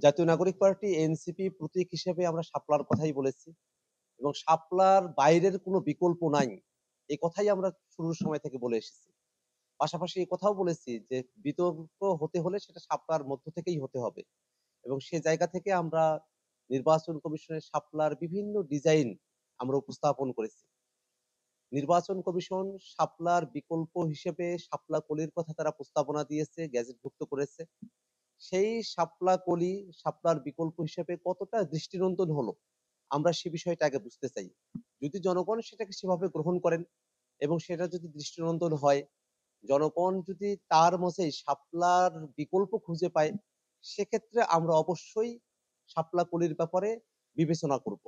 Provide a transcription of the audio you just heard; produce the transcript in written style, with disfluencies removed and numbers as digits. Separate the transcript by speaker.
Speaker 1: জাতীয় নাগরিক party NCP প্রতীক হিসেবে আমরা শাপলার কথাই বলেছি এবং শাপলার বাইরের কোনো বিকল্প নাই। এই কথাই আমরা শুরুর সময় থেকে বলে এসেছি। পাশাপাশি এই কথাও বলেছি যে বিতর্ক হতে হলে সেটা শাপলার মধ্য থেকেই হতে হবে এবং সে জায়গা থেকে আমরা নির্বাচন কমিশনের শাপলার বিভিন্ন ডিজাইন আমরা উপস্থাপন করেছি। নির্বাচন কমিশন শাপলার বিকল্প হিসেবে শাপলা কলির কথা তারা প্রস্তাবনা দিয়েছে, গেজেটভুক্ত করেছে। সেই শাপলা কলি শাপলার বিকল্প হিসেবে কতটা দৃষ্টিনন্দন হলো আমরা সে বিষয়টা আগে বুঝতে চাই। যদি জনগণ সেটাকে সেভাবে গ্রহণ করেন এবং সেটা যদি দৃষ্টিনন্দন হয়, জনগণ যদি তার মধ্যেই শাপলার বিকল্প খুঁজে পায়, সেক্ষেত্রে আমরা অবশ্যই শাপলা কলির ব্যাপারে বিবেচনা করব।